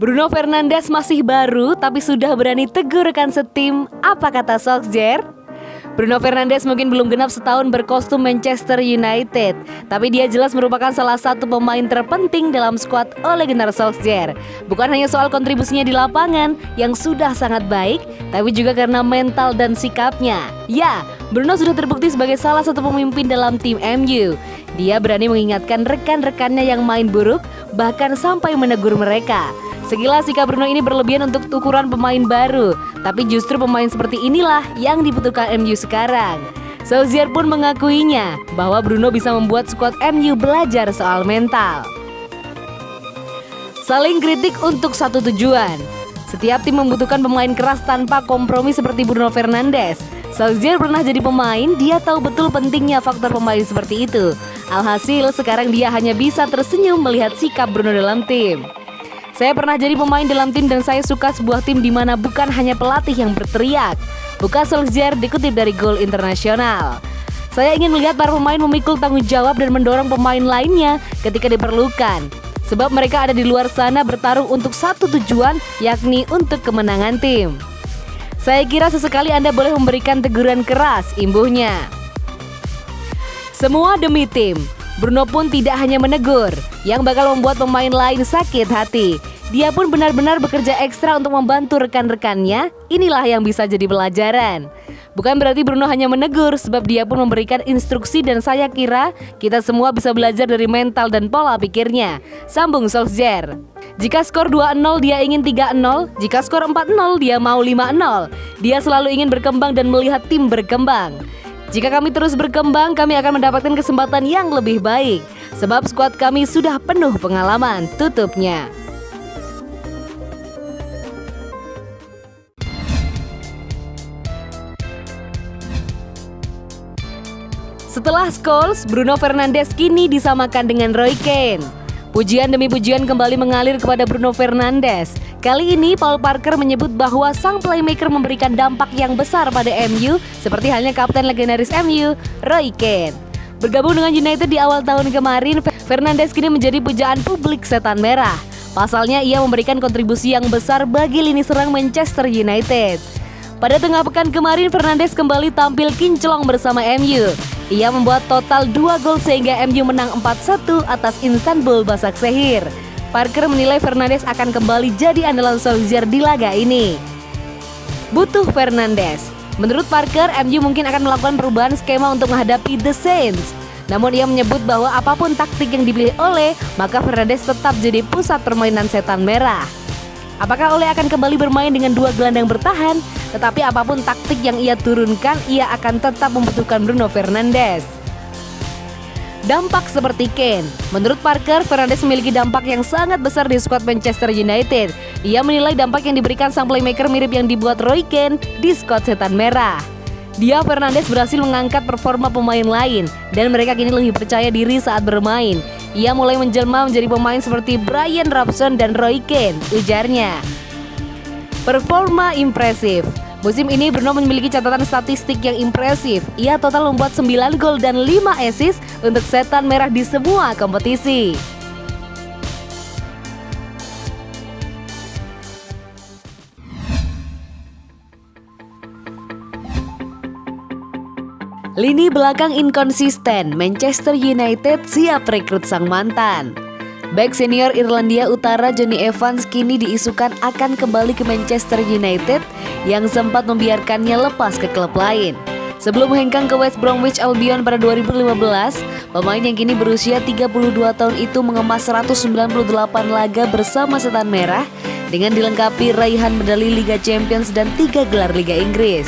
Bruno Fernandes masih baru tapi sudah berani tegur rekan setim. Apa kata Solskjaer? Bruno Fernandes mungkin belum genap setahun berkostum Manchester United, tapi dia jelas merupakan salah satu pemain terpenting dalam skuad Ole Gunnar Solskjaer. Bukan hanya soal kontribusinya di lapangan yang sudah sangat baik, tapi juga karena mental dan sikapnya. Ya, Bruno sudah terbukti sebagai salah satu pemimpin dalam tim MU. Dia berani mengingatkan rekan-rekannya yang main buruk, bahkan sampai menegur mereka. Sekilas sikap Bruno ini berlebihan untuk ukuran pemain baru, tapi justru pemain seperti inilah yang dibutuhkan MU sekarang. Solskjaer pun mengakuinya bahwa Bruno bisa membuat skuad MU belajar soal mental. Saling kritik untuk satu tujuan. Setiap tim membutuhkan pemain keras tanpa kompromi seperti Bruno Fernandes. Solskjaer pernah jadi pemain, dia tahu betul pentingnya faktor pemain seperti itu. Alhasil sekarang dia hanya bisa tersenyum melihat sikap Bruno dalam tim. Saya pernah jadi pemain dalam tim dan saya suka sebuah tim di mana bukan hanya pelatih yang berteriak. Bukan Solskjaer dikutip dari Goal Internasional. Saya ingin melihat para pemain memikul tanggung jawab dan mendorong pemain lainnya ketika diperlukan. Sebab mereka ada di luar sana bertarung untuk satu tujuan, yakni untuk kemenangan tim. Saya kira sesekali Anda boleh memberikan teguran keras, imbuhnya. Semua demi tim. Bruno pun tidak hanya menegur, yang bakal membuat pemain lain sakit hati. Dia pun benar-benar bekerja ekstra untuk membantu rekan-rekannya. Inilah yang bisa jadi pelajaran. Bukan berarti Bruno hanya menegur, sebab dia pun memberikan instruksi dan saya kira kita semua bisa belajar dari mental dan pola pikirnya. Sambung Solskjaer. Jika skor 2-0 dia ingin 3-0, jika skor 4-0 dia mau 5-0. Dia selalu ingin berkembang dan melihat tim berkembang. Jika kami terus berkembang, kami akan mendapatkan kesempatan yang lebih baik. Sebab skuad kami sudah penuh pengalaman, tutupnya. Setelah Scholes, Bruno Fernandes kini disamakan dengan Roy Keane. Pujian demi pujian kembali mengalir kepada Bruno Fernandes. Kali ini Paul Parker menyebut bahwa sang playmaker memberikan dampak yang besar pada MU, seperti halnya kapten legendaris MU, Roy Keane. Bergabung dengan United di awal tahun kemarin, Fernandes kini menjadi pujaan publik setan merah. Pasalnya ia memberikan kontribusi yang besar bagi lini serang Manchester United. Pada tengah pekan kemarin, Fernandes kembali tampil kinclong bersama MU. Ia membuat total 2 gol sehingga MU menang 4-1 atas Istanbul Basaksehir. Parker menilai Fernandes akan kembali jadi andalan Solskjaer di laga ini. Butuh Fernandes. Menurut Parker, MU mungkin akan melakukan perubahan skema untuk menghadapi The Saints. Namun ia menyebut bahwa apapun taktik yang dipilih Ole, maka Fernandes tetap jadi pusat permainan setan merah. Apakah Ole akan kembali bermain dengan 2 gelandang bertahan? Tetapi apapun taktik yang ia turunkan, ia akan tetap membutuhkan Bruno Fernandes. Dampak seperti Kane. Menurut Parker, Fernandes memiliki dampak yang sangat besar di skuad Manchester United. Ia menilai dampak yang diberikan sang playmaker mirip yang dibuat Roy Keane di skuad setan merah. Dia Fernandes berhasil mengangkat performa pemain lain dan mereka kini lebih percaya diri saat bermain. Ia mulai menjelma menjadi pemain seperti Brian Robson dan Roy Keane, ujarnya. Performa impresif. Musim ini Bruno memiliki catatan statistik yang impresif. Ia total membuat 9 gol dan 5 assist untuk setan merah di semua kompetisi. Lini belakang inkonsisten, Manchester United siap rekrut sang mantan. Bek senior Irlandia Utara Jonny Evans kini diisukan akan kembali ke Manchester United yang sempat membiarkannya lepas ke klub lain. Sebelum hengkang ke West Bromwich Albion pada 2015, pemain yang kini berusia 32 tahun itu mengemas 198 laga bersama setan merah dengan dilengkapi raihan medali Liga Champions dan 3 gelar Liga Inggris.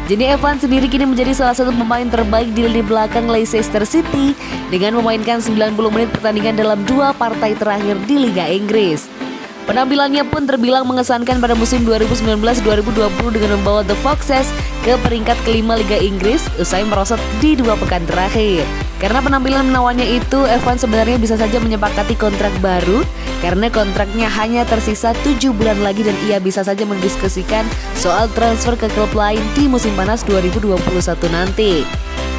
Jonny Evans sendiri kini menjadi salah satu pemain terbaik di lini belakang Leicester City dengan memainkan 90 menit pertandingan dalam 2 partai terakhir di Liga Inggris. Penampilannya pun terbilang mengesankan pada musim 2019-2020 dengan membawa The Foxes ke peringkat kelima Liga Inggris usai merosot di 2 pekan terakhir. Karena penampilan menawannya itu, Evans sebenarnya bisa saja menyepakati kontrak baru karena kontraknya hanya tersisa 7 bulan lagi dan ia bisa saja mendiskusikan soal transfer ke klub lain di musim panas 2021 nanti.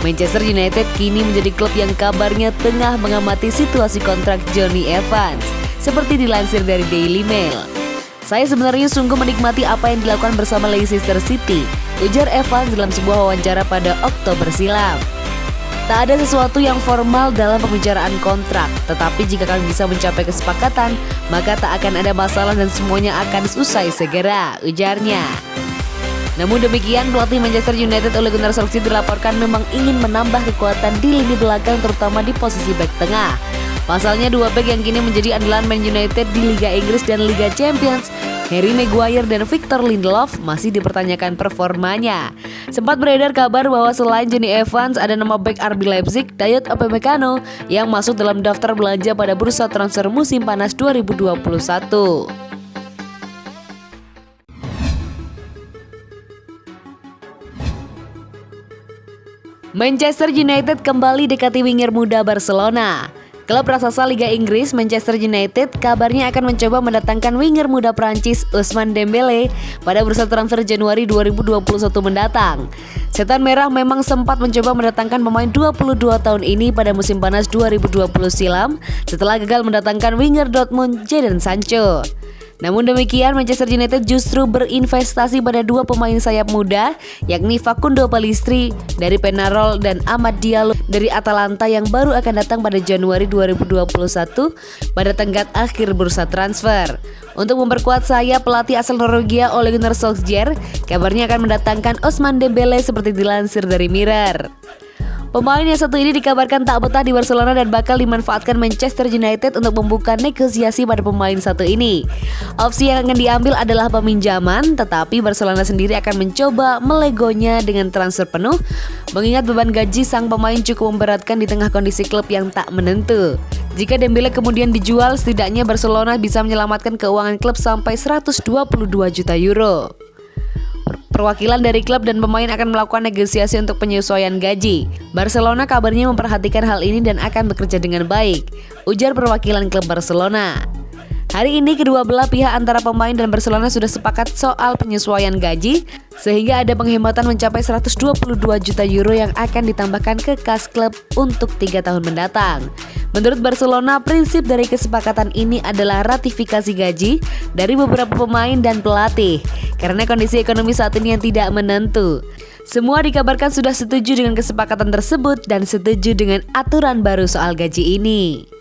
Manchester United kini menjadi klub yang kabarnya tengah mengamati situasi kontrak Jonny Evans, seperti dilansir dari Daily Mail. "Saya sebenarnya sungguh menikmati apa yang dilakukan bersama Leicester City," ujar Evans dalam sebuah wawancara pada Oktober silam. "Tak ada sesuatu yang formal dalam pembicaraan kontrak, tetapi jika kami bisa mencapai kesepakatan, maka tak akan ada masalah dan semuanya akan usai segera," ujarnya. Namun demikian, pelatih Manchester United Ole Gunnar Solskjaer dilaporkan memang ingin menambah kekuatan di lini belakang terutama di posisi bek tengah. Pasalnya dua bek yang kini menjadi andalan Man United di Liga Inggris dan Liga Champions, Harry Maguire dan Victor Lindelof, masih dipertanyakan performanya. Sempat beredar kabar bahwa selain Jonny Evans, ada nama bek RB Leipzig, Dayot Upamecano, yang masuk dalam daftar belanja pada bursa transfer musim panas 2021. Manchester United kembali dekati winger muda Barcelona. Klub raksasa Liga Inggris Manchester United kabarnya akan mencoba mendatangkan winger muda Prancis Ousmane Dembélé pada bursa transfer Januari 2021 mendatang. Setan Merah memang sempat mencoba mendatangkan pemain 22 tahun ini pada musim panas 2020 silam setelah gagal mendatangkan winger Dortmund Jadon Sancho. Namun demikian, Manchester United justru berinvestasi pada dua pemain sayap muda, yakni Facundo Pellistri dari Peñarol dan Amad Diallo dari Atalanta yang baru akan datang pada Januari 2021 pada tenggat akhir bursa transfer. Untuk memperkuat sayap, pelatih asal Norwegia Ole Gunnar Solskjaer kabarnya akan mendatangkan Ousmane Dembélé seperti dilansir dari Mirror. Pemain yang satu ini dikabarkan tak betah di Barcelona dan bakal dimanfaatkan Manchester United untuk membuka negosiasi pada pemain satu ini. Opsi yang akan diambil adalah peminjaman, tetapi Barcelona sendiri akan mencoba melegonya dengan transfer penuh, mengingat beban gaji sang pemain cukup memberatkan di tengah kondisi klub yang tak menentu. Jika Dembélé kemudian dijual, setidaknya Barcelona bisa menyelamatkan keuangan klub sampai 122 juta euro. Perwakilan dari klub dan pemain akan melakukan negosiasi untuk penyesuaian gaji. Barcelona kabarnya memperhatikan hal ini dan akan bekerja dengan baik, ujar perwakilan klub Barcelona. Hari ini kedua belah pihak antara pemain dan Barcelona sudah sepakat soal penyesuaian gaji, sehingga ada penghematan mencapai 122 juta euro yang akan ditambahkan ke kas klub untuk 3 tahun mendatang. Menurut Barcelona, prinsip dari kesepakatan ini adalah ratifikasi gaji dari beberapa pemain dan pelatih, karena kondisi ekonomi saat ini yang tidak menentu. Semua dikabarkan sudah setuju dengan kesepakatan tersebut dan setuju dengan aturan baru soal gaji ini.